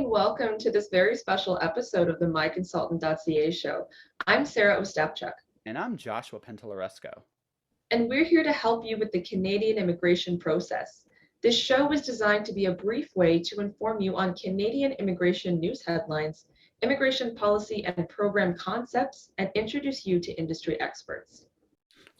and welcome to this very special episode of the MyConsultant.ca Show. I'm Sarah Ostapchuk, And I'm Joshua Pentolaresco. and we're here to help you with the Canadian immigration process. This show is designed to be a brief way to inform you on Canadian immigration news headlines, immigration policy and program concepts, and introduce you to industry experts.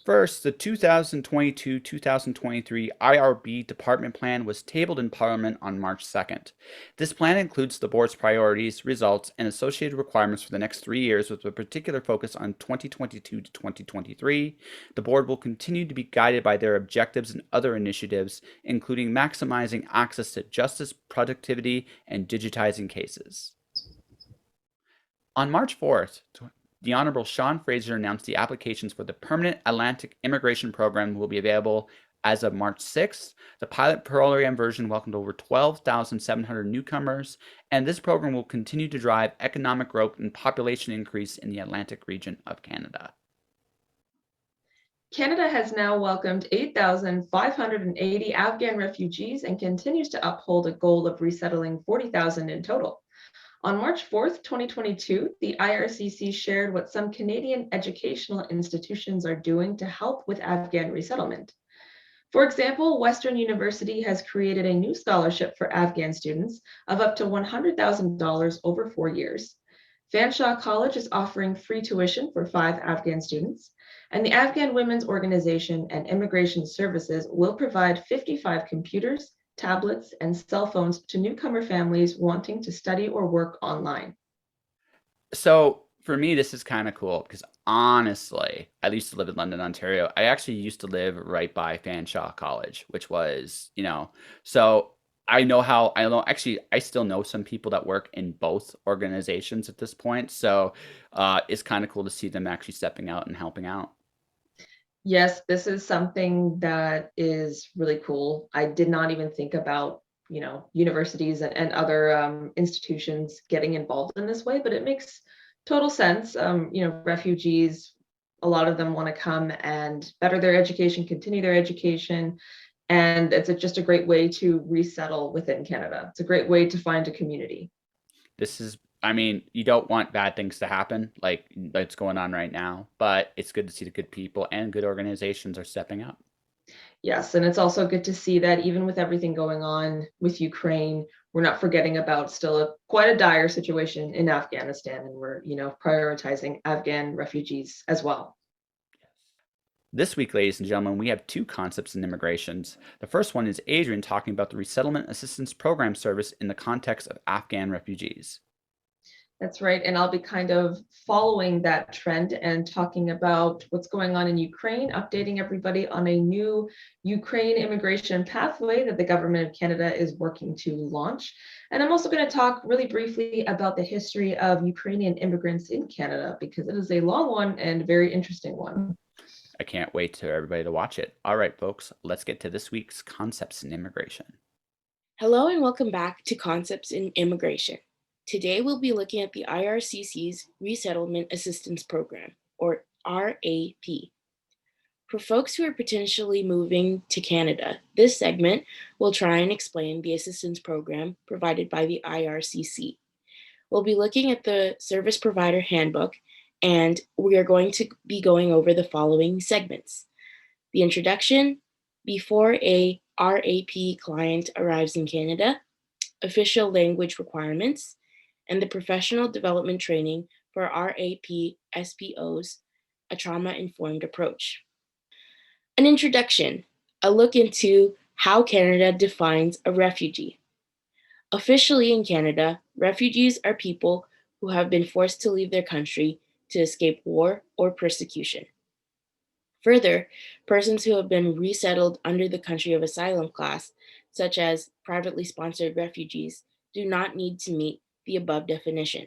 First, the 2022-2023 IRB Department Plan was tabled in Parliament on March 2nd. This plan includes the board's priorities, results, and associated requirements for the next 3 years with a particular focus on 2022 to 2023. The board will continue to be guided by their objectives and other initiatives, including maximizing access to justice, productivity, and digitizing cases. On March 4th, the Honorable Sean Fraser announced the applications for the Permanent Atlantic Immigration Program will be available as of March 6th. The pilot program version welcomed over 12,700 newcomers, and this program will continue to drive economic growth and population increase in the Atlantic region of Canada. Canada has now welcomed 8,580 Afghan refugees and continues to uphold a goal of resettling 40,000 in total. On March 4th, 2022, the IRCC shared what some Canadian educational institutions are doing to help with Afghan resettlement. For example, Western University has created a new scholarship for Afghan students of up to $100,000 over 4 years. Fanshawe College is offering free tuition for 5 Afghan students, and the Afghan Women's Organization and Immigration Services will provide 55 computers, tablets, and cell phones to newcomer families wanting to study or work online. So for me, this is kind of cool because honestly, I used to live in London, Ontario. I actually used to live right by Fanshawe College, which was, so actually, I still know some people that work in both organizations at this point. So it's kind of cool to see them actually stepping out and helping out. Yes, this is something that is really cool. I did not even think about, universities and other institutions getting involved in this way, but it makes total sense. Refugees, a lot of them want to come and better their education, continue their education, and it's just a great way to resettle within Canada. It's a great way to find a community. You don't want bad things to happen like that's going on right now, but it's good to see the good people and good organizations are stepping up. Yes, and it's also good to see that even with everything going on with Ukraine, we're not forgetting about still quite a dire situation in Afghanistan, and we're, prioritizing Afghan refugees as well. This week, ladies and gentlemen, we have 2 concepts in immigrations. The first one is Adrian talking about the Resettlement Assistance Program service in the context of Afghan refugees. That's right. And I'll be kind of following that trend and talking about what's going on in Ukraine, updating everybody on a new Ukraine immigration pathway that the government of Canada is working to launch. And I'm also going to talk really briefly about the history of Ukrainian immigrants in Canada, because it is a long one and very interesting one. I can't wait for everybody to watch it. All right, folks, let's get to this week's Concepts in Immigration. Hello and welcome back to Concepts in Immigration. Today we'll be looking at the IRCC's Resettlement Assistance Program, or RAP. For folks who are potentially moving to Canada, this segment will try and explain the assistance program provided by the IRCC. We'll be looking at the Service Provider Handbook, and we are going to be going over the following segments. The introduction, before a RAP client arrives in Canada, official language requirements, and the professional development training for RAP SPOs, a trauma-informed approach. An introduction, a look into how Canada defines a refugee. Officially in Canada, refugees are people who have been forced to leave their country to escape war or persecution. Further, persons who have been resettled under the country of asylum class, such as privately sponsored refugees, do not need to meet the above definition.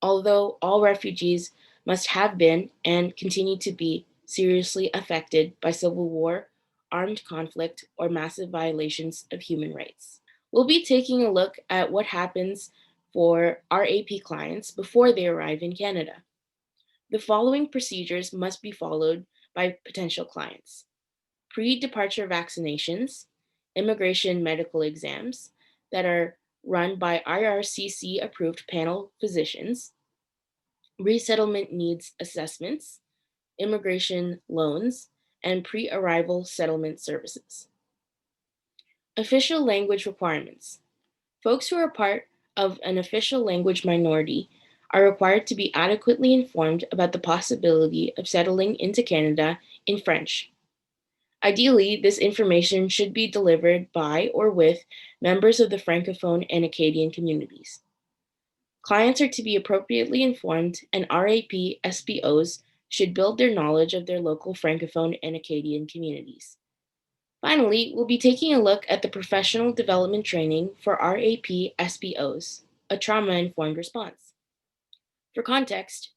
Although all refugees must have been and continue to be seriously affected by civil war, armed conflict, or massive violations of human rights. We'll be taking a look at what happens for RAP clients before they arrive in Canada. The following procedures must be followed by potential clients: pre-departure vaccinations, immigration medical exams that are run by IRCC approved panel physicians, resettlement needs assessments, immigration loans, and pre-arrival settlement services. Official language requirements. Folks who are part of an official language minority are required to be adequately informed about the possibility of settling into Canada in French. Ideally, this information should be delivered by or with members of the Francophone and Acadian communities. Clients are to be appropriately informed, and RAP SPOs should build their knowledge of their local Francophone and Acadian communities. Finally, we'll be taking a look at the professional development training for RAP SPOs, a trauma-informed response. For context,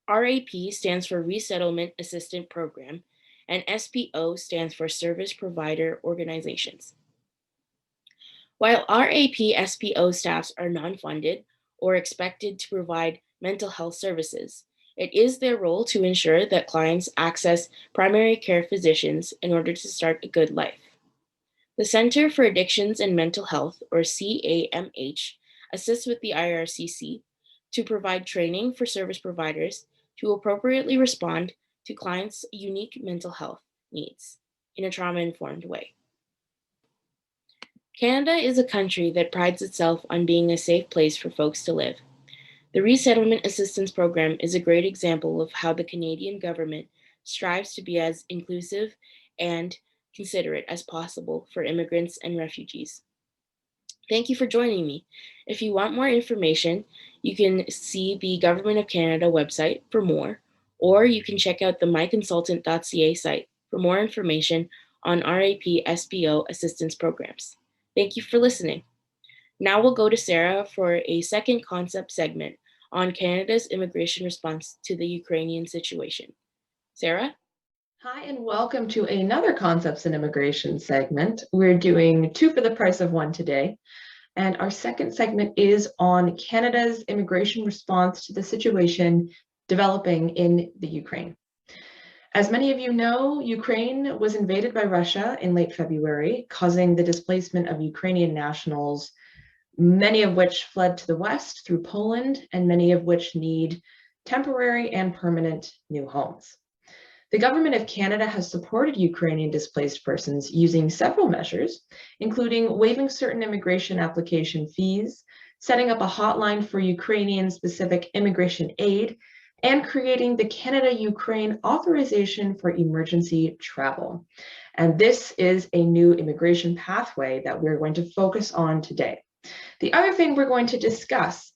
RAP stands for Resettlement Assistant Program, and SPO stands for Service Provider Organizations. While RAP SPO staffs are non-funded or expected to provide mental health services, it is their role to ensure that clients access primary care physicians in order to start a good life. The Center for Addictions and Mental Health, or CAMH, assists with the IRCC to provide training for service providers to appropriately respond to clients' unique mental health needs in a trauma-informed way. Canada is a country that prides itself on being a safe place for folks to live. The Resettlement Assistance Program is a great example of how the Canadian government strives to be as inclusive and considerate as possible for immigrants and refugees. Thank you for joining me. If you want more information, you can see the Government of Canada website for more, or you can check out the MyConsultant.ca site for more information on RAP SPO assistance programs. Thank you for listening. Now we'll go to Sarah for a second concept segment on Canada's immigration response to the Ukrainian situation. Sarah? Hi, and welcome to another Concepts in Immigration segment. We're doing two for the price of one today. And our second segment is on Canada's immigration response to the situation developing in the Ukraine. As many of you know, Ukraine was invaded by Russia in late February, causing the displacement of Ukrainian nationals, many of which fled to the west through Poland, and many of which need temporary and permanent new homes. The government of Canada has supported Ukrainian displaced persons using several measures, including waiving certain immigration application fees, setting up a hotline for Ukrainian-specific immigration aid, and creating the Canada-Ukraine Authorization for Emergency Travel. And this is a new immigration pathway that we're going to focus on today. The other thing we're going to discuss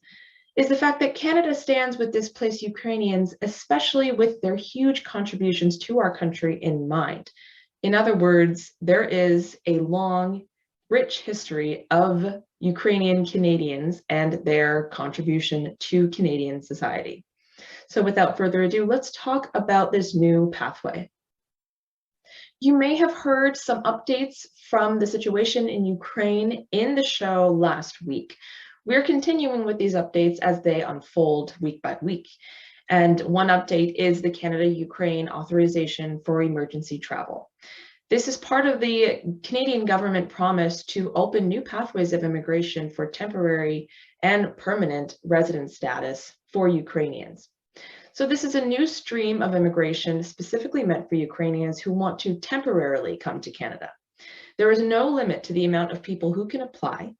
is the fact that Canada stands with displaced Ukrainians, especially with their huge contributions to our country in mind. In other words, there is a long, rich history of Ukrainian Canadians and their contribution to Canadian society. So without further ado, let's talk about this new pathway. You may have heard some updates from the situation in Ukraine in the show last week. We're continuing with these updates as they unfold week by week. And one update is the Canada-Ukraine Authorization for Emergency Travel. This is part of the Canadian government promise to open new pathways of immigration for temporary and permanent resident status for Ukrainians. So this is a new stream of immigration specifically meant for Ukrainians who want to temporarily come to Canada. There is no limit to the amount of people who can apply,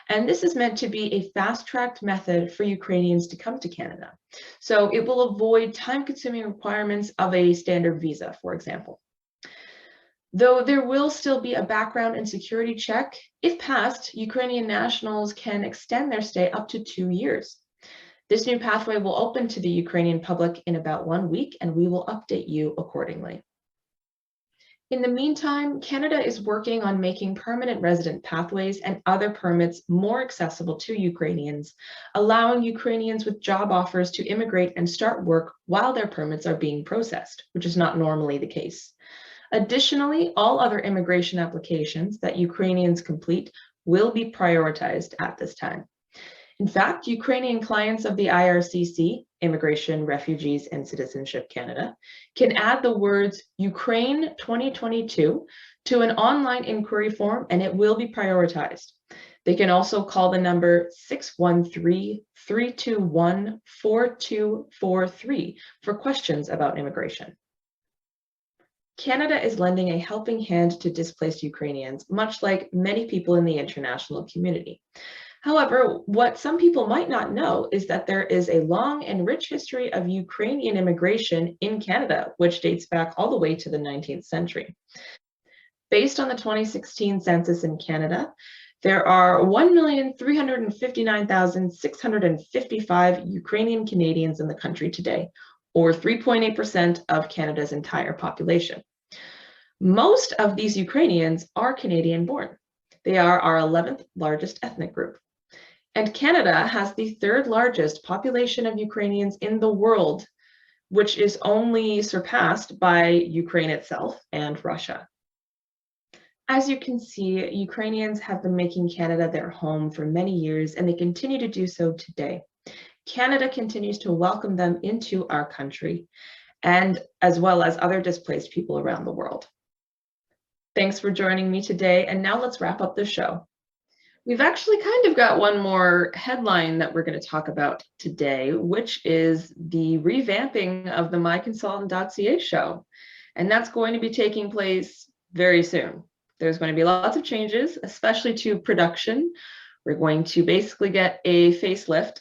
and this is meant to be a fast-tracked method for Ukrainians to come to Canada. So it will avoid time-consuming requirements of a standard visa, for example. Though there will still be a background and security check, if passed, Ukrainian nationals can extend their stay up to 2 years. This new pathway will open to the Ukrainian public in about 1 week, and we will update you accordingly. In the meantime, Canada is working on making permanent resident pathways and other permits more accessible to Ukrainians, allowing Ukrainians with job offers to immigrate and start work while their permits are being processed, which is not normally the case. Additionally, all other immigration applications that Ukrainians complete will be prioritized at this time. In fact, Ukrainian clients of the IRCC, Immigration, Refugees, and Citizenship Canada, can add the words Ukraine 2022 to an online inquiry form, and it will be prioritized. They can also call the number 613-321-4243 for questions about immigration. Canada is lending a helping hand to displaced Ukrainians, much like many people in the international community. However, what some people might not know is that there is a long and rich history of Ukrainian immigration in Canada, which dates back all the way to the 19th century. Based on the 2016 census in Canada, there are 1,359,655 Ukrainian Canadians in the country today, or 3.8% of Canada's entire population. Most of these Ukrainians are Canadian born. They are our 11th largest ethnic group. And Canada has the third largest population of Ukrainians in the world, which is only surpassed by Ukraine itself and Russia. As you can see, Ukrainians have been making Canada their home for many years, and they continue to do so today. Canada continues to welcome them into our country, and as well as other displaced people around the world. Thanks for joining me today, and now let's wrap up the show. We've actually kind of got one more headline that we're going to talk about today, which is the revamping of the MyConsultant.ca show. And that's going to be taking place very soon. There's going to be lots of changes, especially to production. We're going to basically get a facelift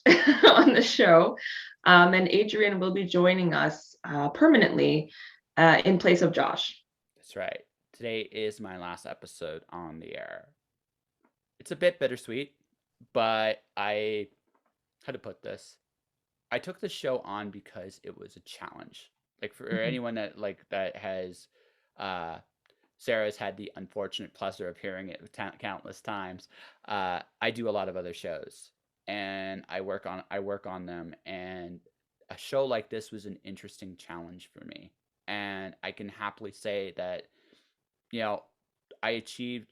on the show. And Adrian will be joining us permanently in place of Josh. That's right. Today is my last episode on the air. It's a bit bittersweet, but how to put this? I took the show on because it was a challenge. Like for anyone that has, Sarah's had the unfortunate pleasure of hearing it countless times. I do a lot of other shows, and I work on them. And a show like this was an interesting challenge for me, and I can happily say that, I achieved,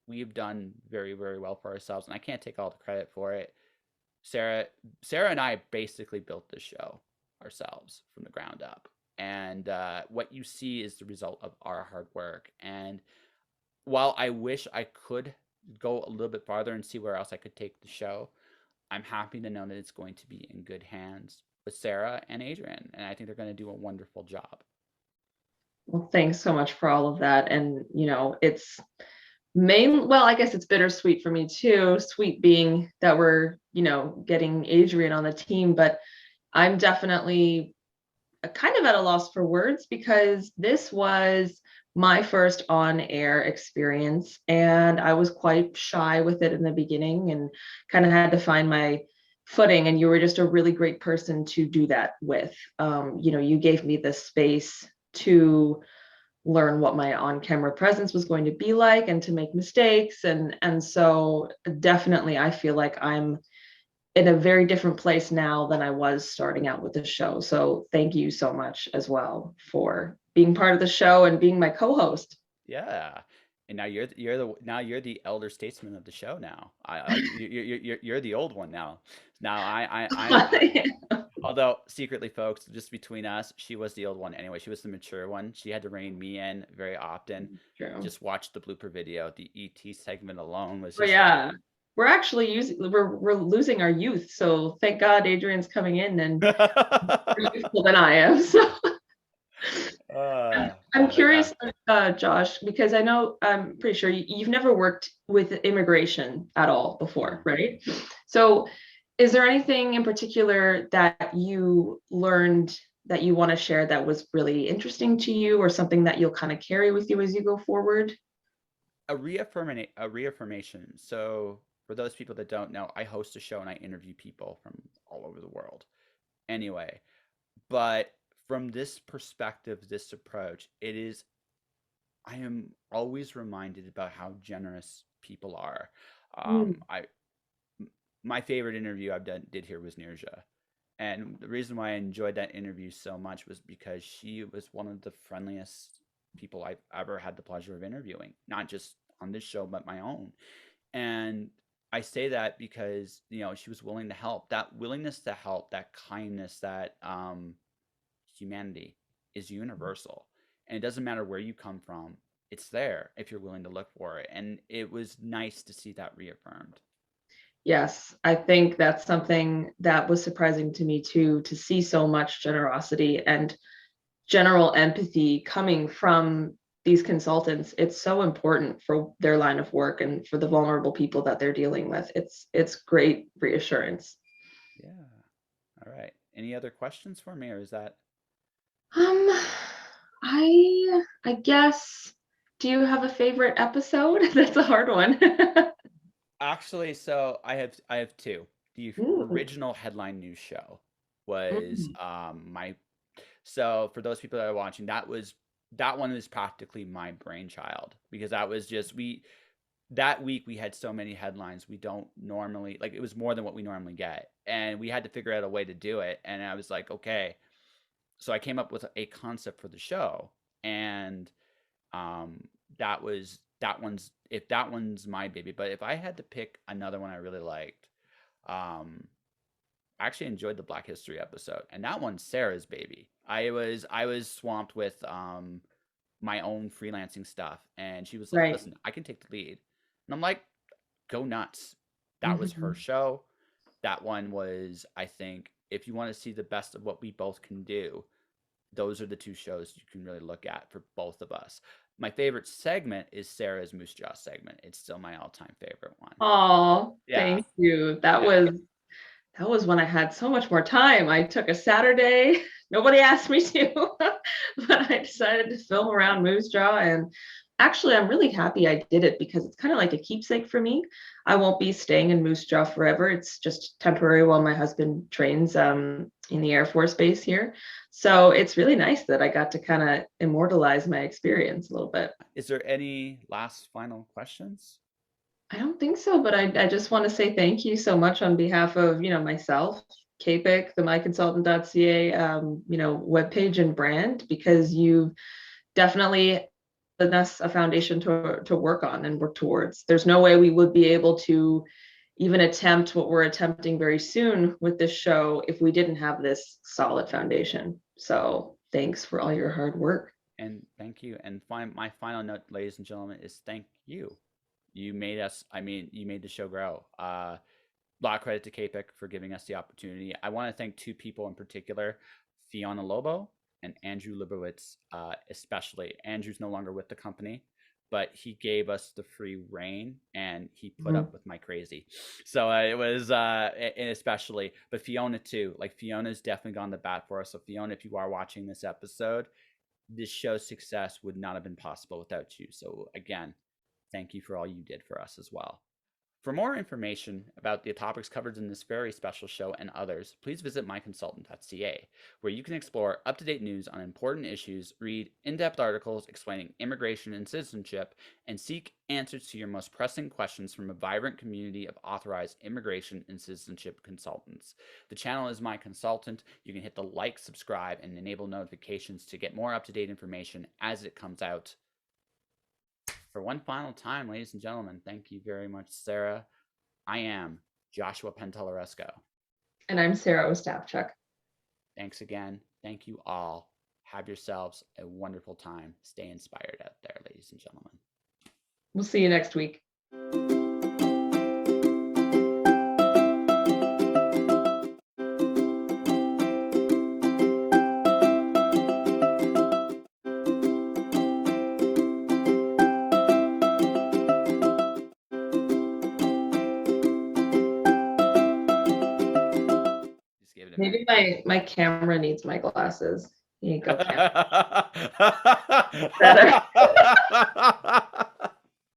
we've done very, very well for ourselves, and I can't take all the credit for it. Sarah and I basically built this show ourselves from the ground up. And what you see is the result of our hard work. And while I wish I could go a little bit farther and see where else I could take the show, I'm happy to know that it's going to be in good hands with Sarah and Adrian. And I think they're going to do a wonderful job. Well, thanks so much for all of that. And, it's I guess it's bittersweet for me too. Sweet being that we're, getting Adrian on the team, but I'm definitely kind of at a loss for words because this was my first on-air experience, and I was quite shy with it in the beginning and kind of had to find my footing, and you were just a really great person to do that with. You gave me the space to learn what my on-camera presence was going to be like and to make mistakes, and so definitely I feel like I'm in a very different place now than I was starting out with the show. So thank you so much as well for being part of the show and being my co-host. Yeah. And now you're the elder statesman of the show now. You're the old one now. Now I'm although secretly, folks, just between us, she was the old one anyway. She was the mature one. She had to rein me in very often. True. Just watch the blooper video. The ET segment alone was But just yeah, we're actually we're losing our youth. So thank God Adrian's coming in and more youthful than I am. So I'm curious, Josh, because I know I'm pretty sure you've never worked with immigration at all before, right? So is there anything in particular that you learned that you want to share that was really interesting to you, or something that you'll kind of carry with you as you go forward? a reaffirmation. So for those people that don't know, I host a show and I interview people from all over the world. Anyway, but from this perspective, this approach, I am always reminded about how generous people are. My favorite interview did here was Nirja. And the reason why I enjoyed that interview so much was because she was one of the friendliest people I've ever had the pleasure of interviewing, not just on this show, but my own. And I say that because, she was willing to help. That willingness to help, that kindness, that humanity is universal. And it doesn't matter where you come from, it's there if you're willing to look for it. And it was nice to see that reaffirmed. Yes, I think that's something that was surprising to me too, to see so much generosity and general empathy coming from these consultants. It's so important for their line of work and for the vulnerable people that they're dealing with. It's great reassurance. Yeah. All right. Any other questions for me, or is that? Um, I guess, do you have a favorite episode? That's a hard one. Actually, so I have two. The Ooh. original headline news show was Mm. my so for those people that are watching, that one was practically my brainchild, because that was just that week we had so many headlines we don't normally, like, it was more than what we normally get, and we had to figure out a way to do it, and I was like, okay. So I came up with a concept for the show, and um that one's my baby. But if I had to pick another one I really liked, um I actually enjoyed the Black History episode, and that one's Sarah's baby. I was swamped with my own freelancing stuff, and she was like, Right. listen, I can take the lead. And I'm like, go nuts. That was her Mhm. show. That one was, I think, if you want to see the best of what we both can do, those are the two shows you can really look at for both of us. My favorite segment is Sarah's Moose Jaw segment. It's still my all-time favorite one. Oh, Yeah. thank you. Yeah. That was when I had so much more time. I took a Saturday. Nobody asked me to, but I decided to film around Moose Jaw. And actually, I'm really happy I did it because it's kind of like a keepsake for me. I won't be staying in Moose Jaw forever. It's just temporary while my husband trains in the Air Force Base here. So it's really nice that I got to kind of immortalize my experience a little bit. Is there any last final questions? I don't think so, but I just want to say thank you so much on behalf of, myself, KPIC, the MyConsultant.ca, webpage and brand, because you've definitely given us a foundation to work on and work towards. There's no way we would be able to even attempt what we're attempting very soon with this show if we didn't have this solid foundation. So thanks for all your hard work. And thank you. And my final note, ladies and gentlemen, is thank you. You made us, you made the show grow. Lot of credit to KPIC for giving us the opportunity. I want to thank two people in particular, Fiona Lobo and Andrew Libowitz, especially. Andrew's no longer with the company, but he gave us the free reign, and he put up with my crazy. So it was, and especially, but Fiona too. Like, Fiona's definitely gone to bat for us. So Fiona, if you are watching this episode, this show's success would not have been possible without you. So again, thank you for all you did for us as well. For more information about the topics covered in this very special show and others, please visit MyConsultant.ca, where you can explore up-to-date news on important issues, read in-depth articles explaining immigration and citizenship, and seek answers to your most pressing questions from a vibrant community of authorized immigration and citizenship consultants. The channel is My Consultant. You can hit the like, subscribe, and enable notifications to get more up-to-date information as it comes out. For one final time, ladies and gentlemen, thank you very much, Sarah. I am Joshua Penteleresco. And I'm Sarah Ostapchuk. Thanks again. Thank you all. Have yourselves a wonderful time. Stay inspired out there, ladies and gentlemen. We'll see you next week. Maybe my camera needs my glasses. Here you go, camera. Better.